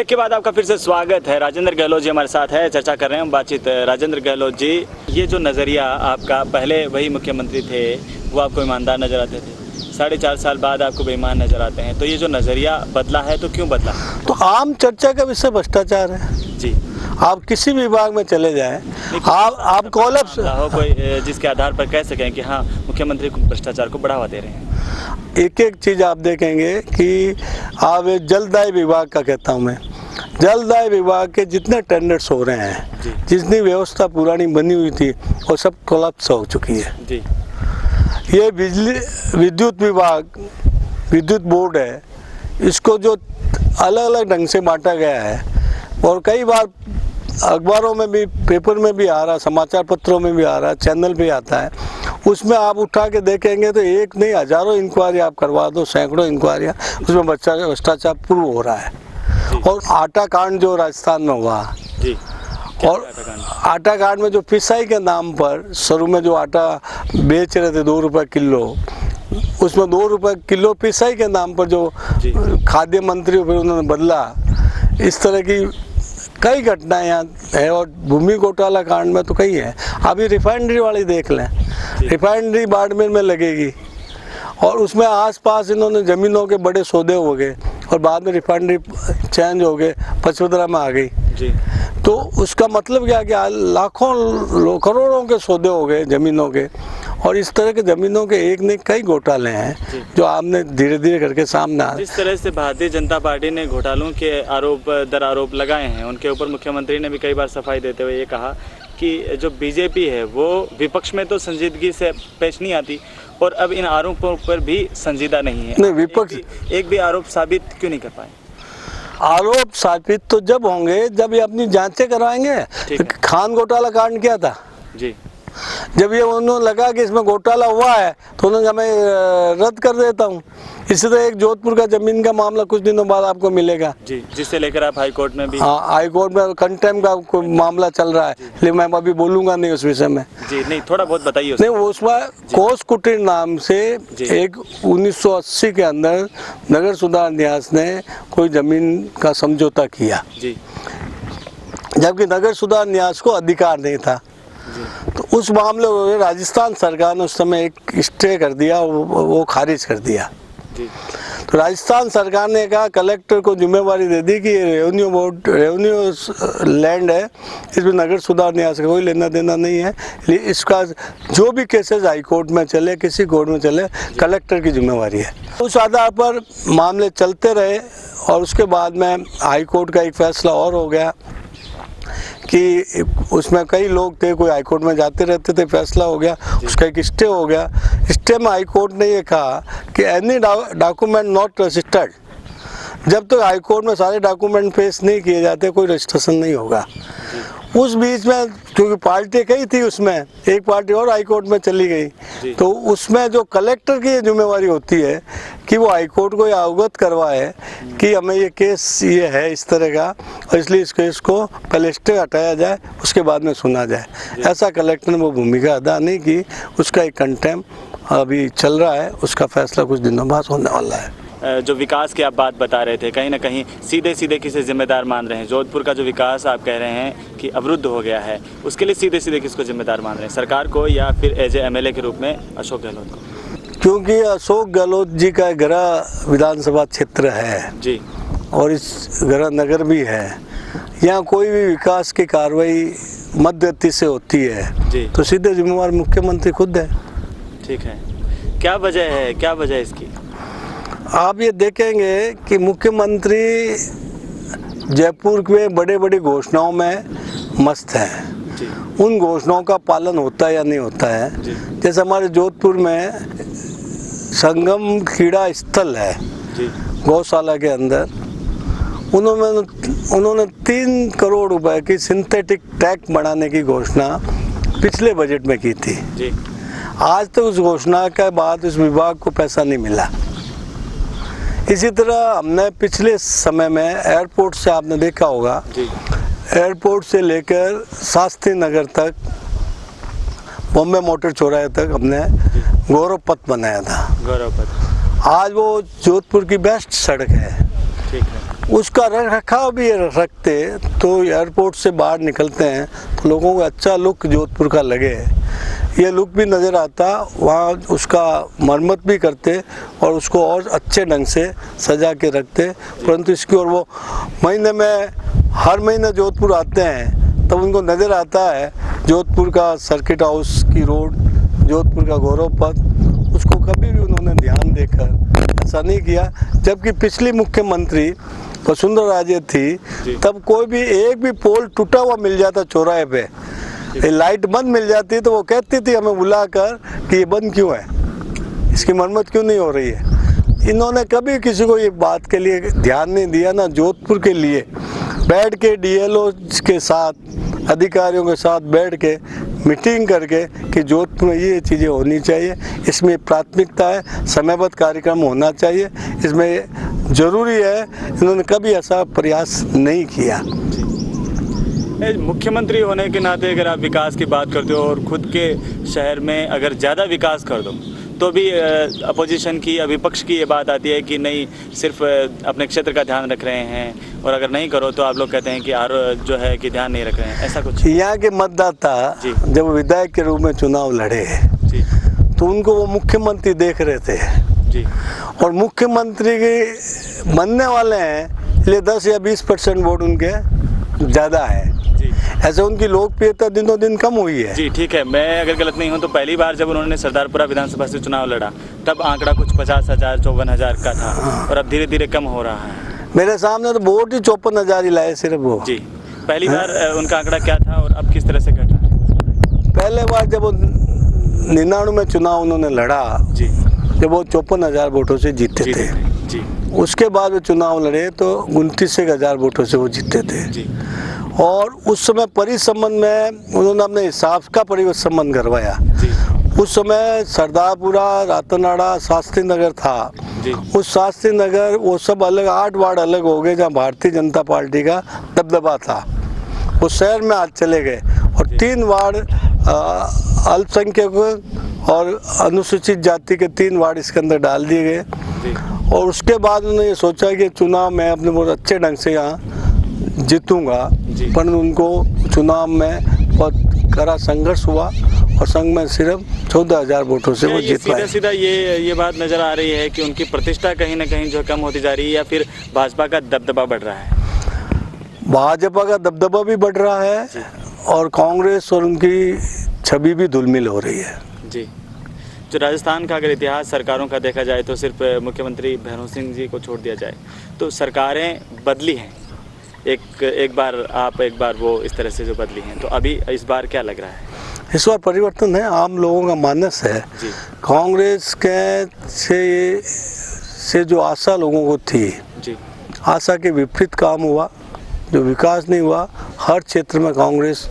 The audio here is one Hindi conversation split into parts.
ब्रेक के बाद आपका फिर से स्वागत है। राजेंद्र गहलोत जी हमारे साथ है, चर्चा कर रहे हैं हम बातचीत। राजेंद्र गहलोत जी, ये जो नज़रिया आपका, पहले वही मुख्यमंत्री थे वो आपको ईमानदार नज़र आते थे, 4.5 साल बाद आपको बेईमान नज़र आते हैं, तो ये जो नज़रिया बदला है तो क्यों बदला? तो आम चर्चा का विषय भ्रष्टाचार है जी। आप किसी भी विभाग में चले जाएं, आप कोलैप्स हो कोई जिसके आधार पर कह सकें कि हाँ मुख्यमंत्री भ्रष्टाचार को बढ़ावा दे रहे हैं। एक एक चीज़ आप देखेंगे कि आप जलदाय विभाग का कहता हूँ मैं, जलदाय विभाग के जितने टेंडर्स हो रहे हैं, जितनी व्यवस्था पुरानी बनी हुई थी वो सब कोलैप्स हो चुकी है जी। ये बिजली विद्युत विभाग, विद्युत बोर्ड है, इसको जो अलग अलग ढंग से बांटा गया है और कई बार अखबारों में भी, पेपर में भी आ रहा, समाचार पत्रों में भी आ रहा, चैनल पे आता है, उसमें आप उठा के देखेंगे तो एक नहीं हजारों इंक्वायरी आप करवा दो, सैकड़ों इंक्वायरियाँ, उसमें भ्रष्टाचार पूर्व हो रहा है। और आटा कांड जो राजस्थान में हुआ जी, और आटा कांड में जो पिसाई के नाम पर शुरू में जो आटा बेच रहे थे 2 रुपये किलो, उसमें 2 रुपये किलो पिसाई के नाम पर जो खाद्य मंत्री फिर उन्होंने बदला, इस तरह की कई घटनाएं यहाँ है। और भूमि घोटाला कांड में तो कई है। अभी रिफाइनरी वाली देख लें, रिफाइनरी बाड़मेर में लगेगी और उसमें आसपास इन्होंने ज़मीनों के बड़े सौदे हो गए और बाद में रिफाइनरी चेंज हो गए, पचवदरा में आ गई जी। तो उसका मतलब क्या कि लाखों करोड़ों के सौदे हो गए ज़मीनों के, और इस तरह के ज़मीनों के एक ने कई घोटाले हैं जो आपने धीरे धीरे करके सामने आ। जिस तरह से भारतीय जनता पार्टी ने घोटालों के आरोप दर आरोप लगाए हैं, उनके ऊपर मुख्यमंत्री ने भी कई बार सफाई देते हुए ये कहा कि जो बीजेपी है वो विपक्ष में तो संजीदगी से पेश नहीं आती और अब इन आरोपों पर भी संजीदा नहीं है। नहीं, विपक्ष एक भी आरोप साबित क्यों नहीं कर पाए? आरोप साबित तो जब होंगे जब ये अपनी जांचें करवाएंगे। खान घोटाला कांड क्या था जी, जब ये उन्होंने लगा कि इसमें घोटाला हुआ है तो उन्होंने कहा मैं रद्द कर देता हूँ। इसी तरह एक जोधपुर का जमीन का मामला कुछ दिनों बाद आपको मिलेगा जी, जिससे लेकर आप हाई कोर्ट में भी, हाँ हाई कोर्ट में कंटेम्प्ट का मामला चल रहा है, लेकिन मैं अभी बोलूंगा नहीं उस विषय में जी। नहीं, थोड़ा बहुत बताइए। नहीं, उसमें कोस कुटीर नाम से एक 1980 के अंदर नगर सुधार न्यास ने कोई जमीन का समझौता किया जी, जबकि नगर सुधार न्यास को अधिकार नहीं था। तो उस मामले में राजस्थान सरकार ने उस समय एक स्टे कर दिया, वो खारिज कर दिया जी। तो राजस्थान सरकार ने कहा, कलेक्टर को जिम्मेवारी दे दी कि रेवेन्यू बोर्ड, रेवेन्यू लैंड है, इसमें नगर सुधार न्यास का कोई लेना देना नहीं है, इसका जो भी केसेस हाई कोर्ट में चले, किसी कोर्ट में चले, कलेक्टर की जिम्मेवारी है। उस आधार पर मामले चलते रहे और उसके बाद में हाई कोर्ट का एक फैसला और हो गया कि उसमें कई लोग थे, कोई हाई कोर्ट में जाते रहते थे, फैसला हो गया, उसका एक स्टे हो गया। स्टे में हाई कोर्ट ने ये कहा कि एनी डॉक्यूमेंट नॉट रजिस्टर्ड, जब तक हाई कोर्ट में सारे डॉक्यूमेंट पेश नहीं किए जाते कोई रजिस्ट्रेशन नहीं होगा। उस बीच में क्योंकि पार्टी कई थी, उसमें एक पार्टी और हाई कोर्ट में चली गई, तो उसमें जो कलेक्टर की जिम्मेवारी होती है कि वो हाई कोर्ट को अवगत करवाए कि हमें ये केस ये है इस तरह का, और इसलिए इस केस को पहले स्टे हटाया जाए, उसके बाद में सुना जाए। ऐसा कलेक्टर ने वो भूमिका अदा नहीं की। उसका एक कंटेम्प्ट अभी चल रहा है, उसका फैसला कुछ दिनों बाद होने वाला है। जो विकास की आप बात बता रहे थे, कहीं ना कहीं सीधे सीधे किसे जिम्मेदार मान रहे हैं? जोधपुर का जो विकास आप कह रहे हैं कि अवरुद्ध हो गया है, उसके लिए सीधे सीधे किसको जिम्मेदार मान रहे हैं, सरकार को या फिर एज ए MLA के रूप में अशोक गहलोत को? क्योंकि अशोक गहलोत जी का गृह विधानसभा क्षेत्र है जी, और इस गृह नगर भी है, यहाँ कोई भी विकास की कार्रवाई मध्यस्थी से होती है जी, तो सीधे जिम्मेवार मुख्यमंत्री खुद है। ठीक है, क्या वजह है, क्या वजह है इसकी? आप ये देखेंगे कि मुख्यमंत्री जयपुर में बड़े बड़ी घोषणाओं में मस्त हैं, उन घोषणाओं का पालन होता है या नहीं होता है। जैसे हमारे जोधपुर में संगम क्रीड़ा स्थल है गौशाला के अंदर, उन्होंने 3 करोड़ रुपए की सिंथेटिक ट्रैक बनाने की घोषणा पिछले बजट में की थी जी। आज तक उस घोषणा के बाद उस विभाग को पैसा नहीं मिला। इसी तरह हमने पिछले समय में एयरपोर्ट से, आपने देखा होगा, एयरपोर्ट से लेकर शास्त्री नगर तक, बॉम्बे मोटर चौराहे तक हमने गौरव पथ बनाया था। गौरव पथ आज वो जोधपुर की बेस्ट सड़क है। ठीक है। उसका रख रखाव भी रखते तो एयरपोर्ट से बाहर निकलते हैं तो लोगों को अच्छा लुक जोधपुर का लगे, ये लुक भी नज़र आता, वहाँ उसका मरम्मत भी करते और उसको और अच्छे ढंग से सजा के रखते। परंतु इसकी और वो महीने में हर महीने जोधपुर आते हैं तब उनको नज़र आता है जोधपुर का सर्किट हाउस की रोड, जोधपुर का गौरव पथ, उसको कभी भी उन्होंने ध्यान देकर ऐसा नहीं किया। जबकि पिछली मुख्यमंत्री वसुंधरा राजे थी तब कोई भी एक भी पोल टूटा हुआ मिल जाता चौराहे पे, लाइट बंद मिल जाती तो वो कहती थी हमें बुलाकर कि ये बंद क्यों है, इसकी मरम्मत क्यों नहीं हो रही है। इन्होंने कभी किसी को ये बात के लिए ध्यान नहीं दिया, ना जोधपुर के लिए बैठ के डीएलओ के साथ अधिकारियों के साथ बैठ के मीटिंग करके कि जोधपुर में ये चीज़ें होनी चाहिए, इसमें प्राथमिकता है, समयबद्ध कार्यक्रम होना चाहिए, इसमें ज़रूरी है। इन्होंने कभी ऐसा प्रयास नहीं किया। मुख्यमंत्री होने के नाते अगर आप विकास की बात करते हो और खुद के शहर में अगर ज़्यादा विकास कर दो तो भी अपोजिशन की, विपक्ष की ये बात आती है कि नहीं सिर्फ अपने क्षेत्र का ध्यान रख रहे हैं और अगर नहीं करो तो आप लोग कहते हैं कि जो है कि ध्यान नहीं रख रहे हैं, ऐसा कुछ। यहाँ के मतदाता जब विधायक के रूप में चुनाव लड़े जी तो उनको वो मुख्यमंत्री देख रहे थे जी, और मुख्यमंत्री के बनने वाले हैं इसलिए 10 या 20% वोट उनके ज़्यादा है, ऐसे उनकी लोकप्रियता दिनों दिन कम हुई है। जी ठीक है, मैं अगर गलत नहीं हूँ तो पहली बार जब उन्होंने सरदारपुरा विधानसभा से चुनाव लड़ा तब आंकड़ा कुछ 50,000 54,000 का था और अब धीरे धीरे कम हो रहा है। मेरे सामने तो वोट ही 54,000 ही लाए सिर्फ वो। जी पहली बार उनका आंकड़ा क्या था और अब किस तरह से घटा है? पहले बार जब 99 में चुनाव उन्होंने लड़ा जी, जब वो 54,000 वोटों से जीते थे जी, उसके बाद वो चुनाव लड़े तो 29,000 वोटों से वो जीते थे जी, और उस समय परिसंबंध में उन्होंने अपने हिसाब का परिसंबंध करवाया। उस समय सरदारपुरा, रातनाड़ा, शास्त्री नगर था जी। उस शास्त्री नगर वो सब अलग 8 वार्ड अलग हो गए जहाँ भारतीय जनता पार्टी का दबदबा था, वो शहर में आज चले गए और 3 वार्ड अल्पसंख्यकों और अनुसूचित जाति के 3 वार्ड इसके अंदर डाल दिए गए। और उसके बाद उन्होंने ये सोचा कि चुनाव में अपने बहुत अच्छे ढंग से यहाँ जीतूंगा, पर उनको चुनाव में बहुत कड़ा संघर्ष हुआ और संघ में सिर्फ 14,000 वोटों से वो जीत पाए। सीधा ये बात नजर आ रही है कि उनकी प्रतिष्ठा कहीं ना कहीं जो कम होती जा रही है या फिर भाजपा का दबदबा बढ़ रहा है? भाजपा का दबदबा भी बढ़ रहा है और कांग्रेस और उनकी छवि भी धुलमिल हो रही है जी। जो राजस्थान का अगर इतिहास सरकारों का देखा जाए तो सिर्फ मुख्यमंत्री भैरों सिंह जी को छोड़ दिया जाए तो सरकारें बदली हैं, एक बार वो इस तरह से जो बदली हैं, तो अभी इस बार क्या लग रहा है? इस बार परिवर्तन है, आम लोगों का मानस है। कांग्रेस के से जो आशा लोगों को थी जी, आशा के विपरीत काम हुआ, जो विकास नहीं हुआ। हर क्षेत्र में कांग्रेस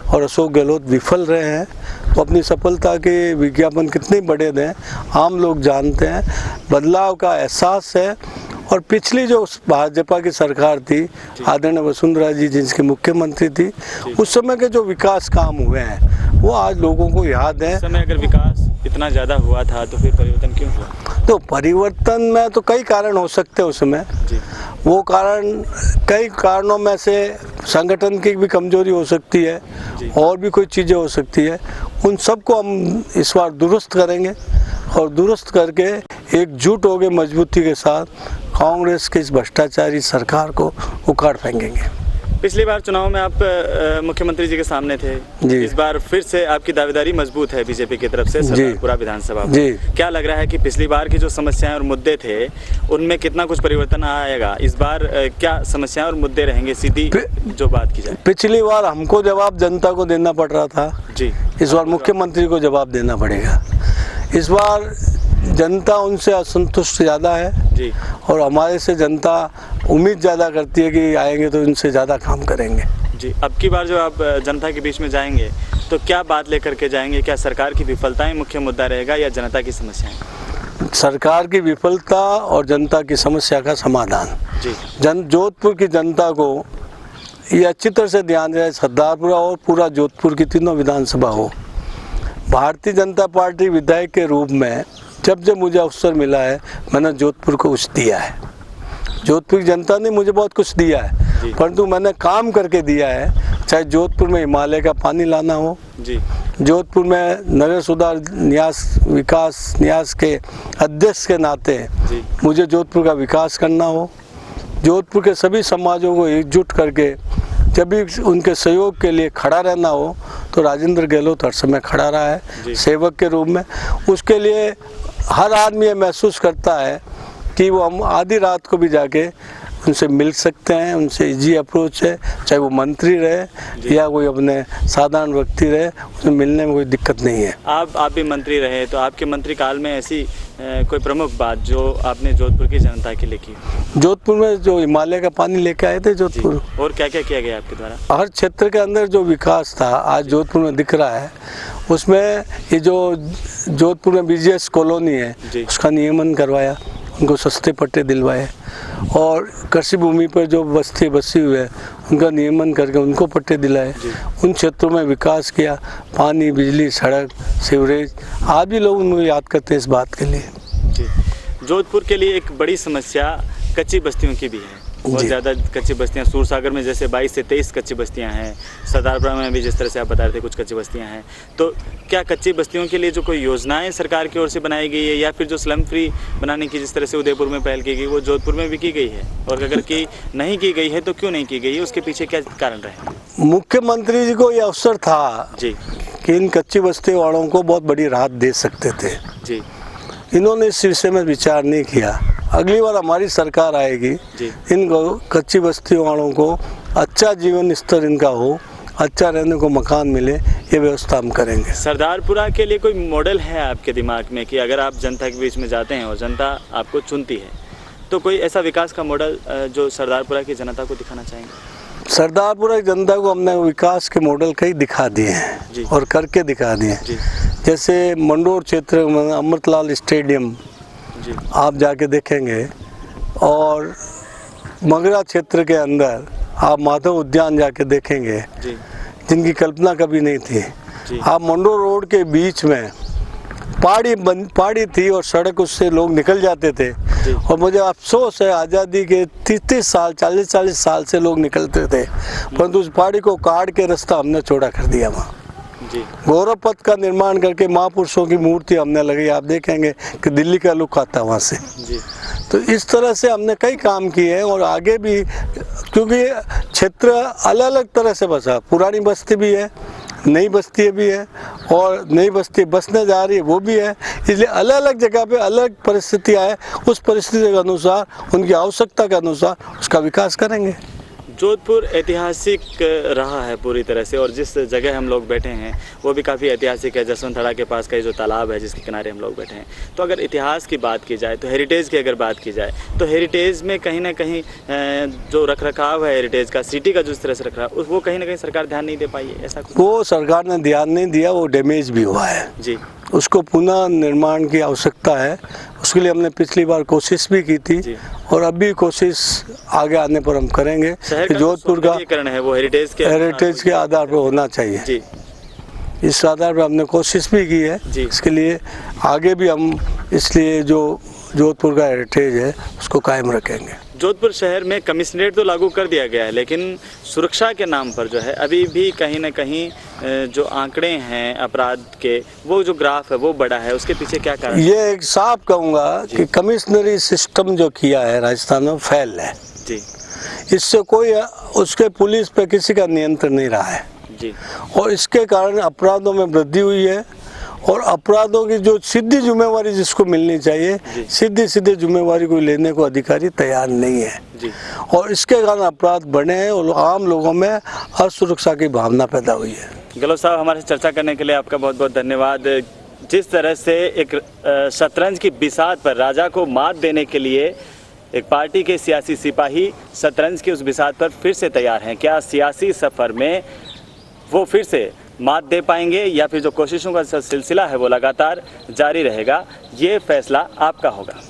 और अशोक गहलोत विफल रहे हैं, तो अपनी सफलता के विज्ञापन कितने बड़े दें आम लोग जानते हैं। बदलाव का एहसास है और पिछली जो भाजपा की सरकार थी, आदरणीय वसुंधरा जी जिसके मुख्यमंत्री थी, उस समय के जो विकास काम हुए हैं वो आज लोगों को याद है। उस समय अगर विकास इतना ज़्यादा हुआ था तो फिर परिवर्तन क्यों हुआ? तो परिवर्तन में तो कई कारण हो सकते हैं उसमें जी। वो कारण कई कारणों में से संगठन की भी कमजोरी हो सकती है और भी कोई चीज़ें हो सकती है, उन सबको हम इस बार दुरुस्त करेंगे और दुरुस्त करके एकजुट हो गए मजबूती के साथ कांग्रेस की इस भ्रष्टाचारी सरकार को उखाड़ फेंकेंगे। पिछली बार चुनाव में आप मुख्यमंत्री जी के सामने थे जी। इस बार फिर से आपकी दावेदारी मजबूत है बीजेपी की तरफ से सरदारपुरा विधानसभा में। क्या लग रहा है कि पिछली बार की जो समस्याएं और मुद्दे थे उनमें कितना कुछ परिवर्तन आएगा? इस बार क्या समस्याएं और मुद्दे रहेंगे? सीधी जो बात की जाए, पिछली बार हमको जवाब जनता को देना पड़ रहा था जी, इस बार मुख्यमंत्री को जवाब देना पड़ेगा। इस बार जनता उनसे असंतुष्ट ज़्यादा है जी, और हमारे से जनता उम्मीद ज़्यादा करती है कि आएंगे तो इनसे ज़्यादा काम करेंगे जी। अब की बार जो आप जनता के बीच में जाएंगे तो क्या बात लेकर के जाएंगे? क्या सरकार की विफलताएं मुख्य मुद्दा रहेगा या जनता की समस्याएं? सरकार की विफलता और जनता की समस्या का समाधान जी। जोधपुर की जनता को ये अच्छी तरह से ध्यान रहे, सरदारपुरा और पूरा जोधपुर की तीनों विधानसभा हो। भारतीय जनता पार्टी विधायक के रूप में जब मुझे अवसर मिला है मैंने जोधपुर को कुछ दिया है। जोधपुर की जनता ने मुझे बहुत कुछ दिया है, परंतु मैंने काम करके दिया है। चाहे जोधपुर में हिमालय का पानी लाना हो, जोधपुर में नगर सुधार न्यास विकास न्यास के अध्यक्ष के नाते मुझे जोधपुर का विकास करना हो, जोधपुर के सभी समाजों को एकजुट करके जब भी उनके सहयोग के लिए खड़ा रहना हो, तो राजेंद्र गहलोत हर समय खड़ा रहा है सेवक के रूप में। उसके लिए हर आदमी ये महसूस करता है कि वो हम आधी रात को भी जाके उनसे मिल सकते हैं, उनसे इजी अप्रोच है, चाहे वो मंत्री रहे या कोई अपने साधारण व्यक्ति रहे, उसमें मिलने में कोई दिक्कत नहीं है। आप भी मंत्री रहे, तो आपके मंत्री काल में ऐसी कोई प्रमुख बात जो आपने जोधपुर की जनता के लिए की? जोधपुर में जो हिमालय का पानी लेके आए थे जोधपुर, और क्या क्या किया गया आपके द्वारा? हर क्षेत्र के अंदर जो विकास था आज जोधपुर में दिख रहा है, उसमें ये जो जोधपुर में BGS कॉलोनी है उसका नियमन करवाया, उनको सस्ते पट्टे दिलवाए, और कृषि भूमि पर जो बस्ती बसी हुई है उनका नियमन करके उनको पट्टे दिलाए, उन क्षेत्रों में विकास किया, पानी, बिजली, सड़क, सीवरेज। आज भी लोग उनको याद करते हैं इस बात के लिए। जोधपुर के लिए एक बड़ी समस्या कच्ची बस्तियों की भी है, बहुत ज़्यादा कच्ची बस्तियां। सूरसागर में जैसे 22 से 23 कच्ची बस्तियां हैं, सरदारपुरा में भी जिस तरह से आप बता रहे थे कुछ कच्ची बस्तियां हैं। तो क्या कच्ची बस्तियों के लिए जो कोई योजनाएं सरकार की ओर से बनाई गई है, या फिर जो स्लम फ्री बनाने की जिस तरह से उदयपुर में पहल की गई, वो जोधपुर में भी की गई है? और अगर की नहीं की गई है तो क्यों नहीं की गई है, उसके पीछे क्या कारण रहे? मुख्यमंत्री जी को ये अवसर था कि इन कच्ची बस्ती वालों को बहुत बड़ी राहत दे सकते थे। इन्होंने इस विषय में विचार नहीं किया। अगली बार हमारी सरकार आएगी, इन कच्ची बस्ती वालों को अच्छा जीवन स्तर इनका हो, अच्छा रहने को मकान मिले, ये व्यवस्था हम करेंगे। सरदारपुरा के लिए कोई मॉडल है आपके दिमाग में कि अगर आप जनता के बीच में जाते हैं और जनता आपको चुनती है, तो कोई ऐसा विकास का मॉडल जो सरदारपुरा की जनता को दिखाना चाहेंगे? सरदारपुरा की जनता को हमने विकास के मॉडल कई दिखा दिए हैं और करके दिखा दिए हैं। जैसे मंडोर क्षेत्र में अमृतलाल स्टेडियम आप जाके देखेंगे, और मगरा क्षेत्र के अंदर आप माधव उद्यान जाके देखेंगे जिनकी कल्पना कभी नहीं थी। आप मंडोर रोड के बीच में पहाड़ी थी और सड़क उससे लोग निकल जाते थे, और मुझे अफसोस है आज़ादी के 30 साल 40 साल से लोग निकलते थे, परंतु उस पहाड़ी को काट के रास्ता हमने चौड़ा कर दिया। वहाँ गौरव पथ का निर्माण करके महापुरुषों की मूर्ति हमने लगाई, आप देखेंगे कि दिल्ली का लुक आता है वहाँ से। तो इस तरह से हमने कई काम किए हैं, और आगे भी, क्योंकि क्षेत्र अलग अलग तरह से बसा, पुरानी बस्ती भी है, नई बस्ती भी है, और नई बस्ती बसने जा रही है वो भी है, इसलिए अलग अलग जगह पे अलग परिस्थितियाँ है, उस परिस्थिति के अनुसार, उनकी आवश्यकता के अनुसार उसका विकास करेंगे। जोधपुर ऐतिहासिक रहा है पूरी तरह से, और जिस जगह हम लोग बैठे हैं वो भी काफ़ी ऐतिहासिक है। जसवंतथड़ा के पास का जो तालाब है जिसके किनारे हम लोग बैठे हैं, तो अगर इतिहास की बात की जाए, तो हेरिटेज की अगर बात की जाए, तो हेरिटेज में कहीं ना कहीं जो रखरखाव है हेरिटेज का, सिटी का जिस तरह से रख रहा है, वो कहीं ना कहीं सरकार ध्यान नहीं दे पाई है, ऐसा कुछ? वो सरकार ने ध्यान नहीं दिया, वो डैमेज भी हुआ है उसको पुनः निर्माण की आवश्यकता है। उसके लिए हमने पिछली बार कोशिश भी की थी, और अभी कोशिश आगे आने पर हम करेंगे कि जोधपुर का है वो हेरिटेज के आधार पर होना चाहिए। इस आधार पर हमने कोशिश भी की है, इसके लिए आगे भी हम इसलिए जो जोधपुर का हेरिटेज है उसको कायम रखेंगे। जोधपुर शहर में कमिश्नरेट तो लागू कर दिया गया है, लेकिन सुरक्षा के नाम पर जो है अभी भी कहीं ना कहीं जो आंकड़े हैं अपराध के, वो जो ग्राफ है वो बड़ा है, उसके पीछे क्या कारण? ये एक साफ कहूँगा कि कमिश्नरी सिस्टम जो किया है राजस्थान में फेल है इससे कोई उसके पुलिस पे किसी का नियंत्रण नहीं रहा है और इसके कारण अपराधों में वृद्धि हुई है, और अपराधों की जो सीधी जिम्मेवारी जिसको मिलनी चाहिए, सीधी जिम्मेवारी को लेने को अधिकारी तैयार नहीं है, और इसके कारण अपराध बढ़े हैं और आम लोगों में असुरक्षा की भावना पैदा हुई है। गहलोत साहब, हमारे से चर्चा करने के लिए आपका बहुत बहुत धन्यवाद। जिस तरह से एक शतरंज की बिसात पर राजा को मात देने के लिए एक पार्टी के सियासी सिपाही शतरंज की उस बिसात पर फिर से तैयार हैं, क्या सियासी सफ़र में वो फिर से मात दे पाएंगे, या फिर जो कोशिशों का सिलसिला है वो लगातार जारी रहेगा, ये फैसला आपका होगा।